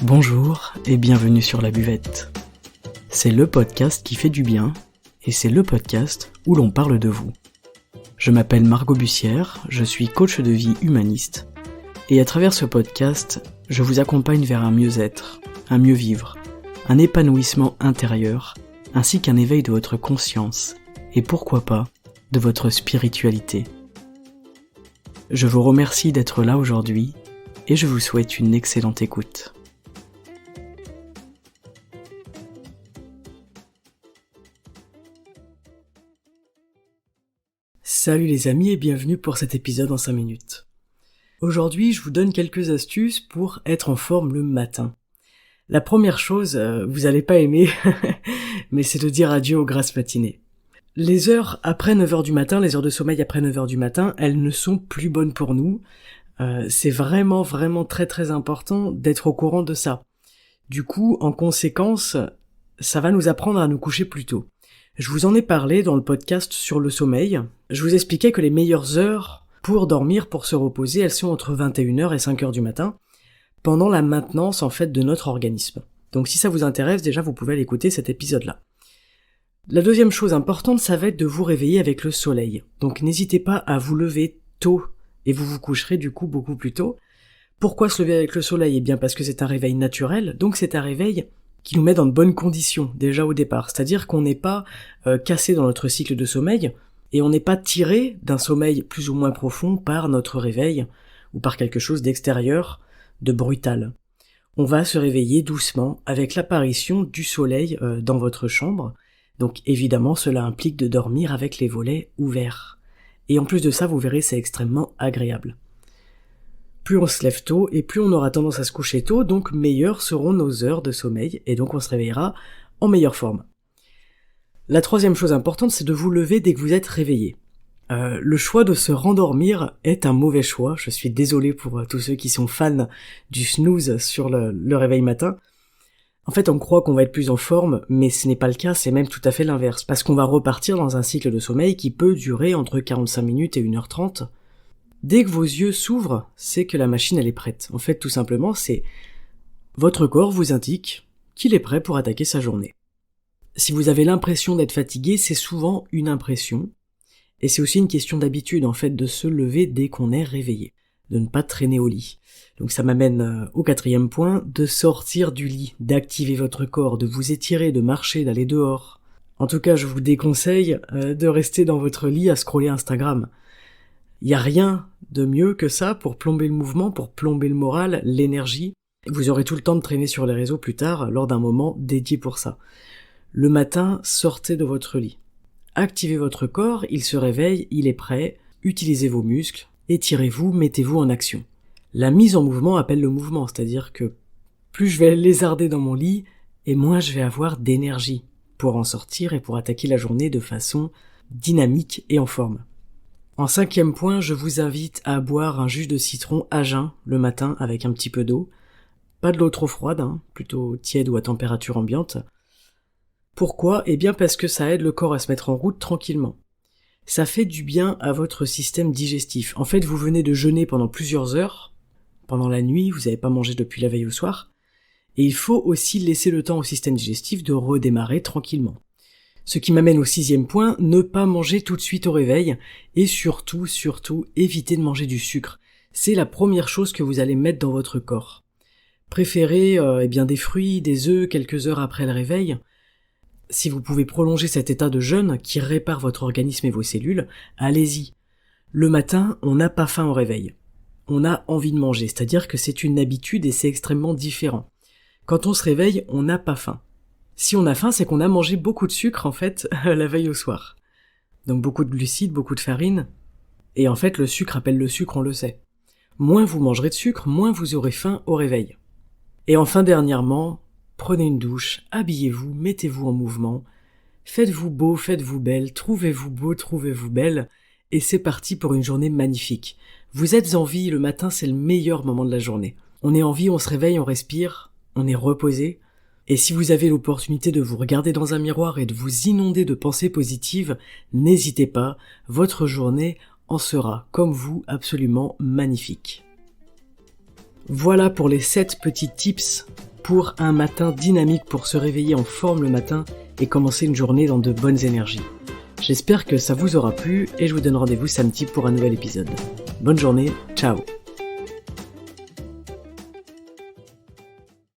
Bonjour et bienvenue sur La Buvette. C'est le podcast qui fait du bien et c'est le podcast où l'on parle de vous. Je m'appelle Margot Bussière, je suis coach de vie humaniste et à travers ce podcast, je vous accompagne vers un mieux-être, un mieux vivre, un épanouissement intérieur ainsi qu'un éveil de votre conscience et pourquoi pas de votre spiritualité. Je vous remercie d'être là aujourd'hui et je vous souhaite une excellente écoute. Salut les amis et bienvenue pour cet épisode en 5 minutes. Aujourd'hui, je vous donne quelques astuces pour être en forme le matin. La première chose, vous allez pas aimer, mais c'est de dire adieu aux grasses matinées. Les heures après 9h du matin, les heures de sommeil après 9h du matin, elles ne sont plus bonnes pour nous. C'est vraiment très très important d'être au courant de ça. Du coup, en conséquence, ça va nous apprendre à nous coucher plus tôt. Je vous en ai parlé dans le podcast sur le sommeil. Je vous expliquais que les meilleures heures pour dormir, pour se reposer, elles sont entre 21h et 5h du matin, pendant la maintenance en fait de notre organisme. Donc si ça vous intéresse, déjà vous pouvez aller écouter cet épisode-là. La deuxième chose importante, ça va être de vous réveiller avec le soleil. Donc n'hésitez pas à vous lever tôt, et vous vous coucherez du coup beaucoup plus tôt. Pourquoi se lever avec le soleil ? Eh bien parce que c'est un réveil naturel, donc c'est un réveil qui nous met dans de bonnes conditions, déjà au départ. C'est-à-dire qu'on n'est pas cassé dans notre cycle de sommeil, et on n'est pas tiré d'un sommeil plus ou moins profond par notre réveil, ou par quelque chose d'extérieur, de brutal. On va se réveiller doucement avec l'apparition du soleil dans votre chambre, donc évidemment cela implique de dormir avec les volets ouverts. Et en plus de ça, vous verrez, c'est extrêmement agréable. Plus on se lève tôt et plus on aura tendance à se coucher tôt, donc meilleures seront nos heures de sommeil et donc on se réveillera en meilleure forme. La troisième chose importante, c'est de vous lever dès que vous êtes réveillé. Le choix de se rendormir est un mauvais choix, je suis désolé pour tous ceux qui sont fans du snooze sur le réveil matin. En fait, on croit qu'on va être plus en forme, mais ce n'est pas le cas, c'est même tout à fait l'inverse, parce qu'on va repartir dans un cycle de sommeil qui peut durer entre 45 minutes et 1h30. Dès que vos yeux s'ouvrent, c'est que la machine elle est prête. En fait, tout simplement, c'est votre corps vous indique qu'il est prêt pour attaquer sa journée. Si vous avez l'impression d'être fatigué, c'est souvent une impression, et c'est aussi une question d'habitude en fait de se lever dès qu'on est réveillé, de ne pas traîner au lit. Donc ça m'amène au 4e point, de sortir du lit, d'activer votre corps, de vous étirer, de marcher, d'aller dehors. En tout cas, je vous déconseille de rester dans votre lit à scroller Instagram. Il n'y a rien de mieux que ça pour plomber le mouvement, pour plomber le moral, l'énergie. Vous aurez tout le temps de traîner sur les réseaux plus tard, lors d'un moment dédié pour ça. Le matin, sortez de votre lit. Activez votre corps, il se réveille, il est prêt. Utilisez vos muscles, étirez-vous, mettez-vous en action. La mise en mouvement appelle le mouvement, c'est-à-dire que plus je vais lézarder dans mon lit, et moins je vais avoir d'énergie pour en sortir et pour attaquer la journée de façon dynamique et en forme. En 5e point, je vous invite à boire un jus de citron à jeun le matin avec un petit peu d'eau. Pas de l'eau trop froide, plutôt tiède ou à température ambiante. Pourquoi ? Eh bien parce que ça aide le corps à se mettre en route tranquillement. Ça fait du bien à votre système digestif. En fait, vous venez de jeûner pendant plusieurs heures. Pendant la nuit, vous n'avez pas mangé depuis la veille au soir. Et il faut aussi laisser le temps au système digestif de redémarrer tranquillement. Ce qui m'amène au 6e point, ne pas manger tout de suite au réveil et surtout, éviter de manger du sucre. C'est la première chose que vous allez mettre dans votre corps. Préférez des fruits, des œufs quelques heures après le réveil. Si vous pouvez prolonger cet état de jeûne qui répare votre organisme et vos cellules, allez-y. Le matin, on n'a pas faim au réveil. On a envie de manger, c'est-à-dire que c'est une habitude et c'est extrêmement différent. Quand on se réveille, on n'a pas faim. Si on a faim, c'est qu'on a mangé beaucoup de sucre, en fait, la veille au soir. Donc beaucoup de glucides, beaucoup de farine. Et en fait, le sucre appelle le sucre, on le sait. Moins vous mangerez de sucre, moins vous aurez faim au réveil. Et enfin, dernièrement, prenez une douche, habillez-vous, mettez-vous en mouvement. Faites-vous beau, faites-vous belle, trouvez-vous beau, trouvez-vous belle. Et c'est parti pour une journée magnifique. Vous êtes en vie, le matin, c'est le meilleur moment de la journée. On est en vie, on se réveille, on respire, on est reposé. Et si vous avez l'opportunité de vous regarder dans un miroir et de vous inonder de pensées positives, n'hésitez pas, votre journée en sera, comme vous, absolument magnifique. Voilà pour les 7 petits tips pour un matin dynamique, pour se réveiller en forme le matin et commencer une journée dans de bonnes énergies. J'espère que ça vous aura plu et je vous donne rendez-vous samedi pour un nouvel épisode. Bonne journée, ciao!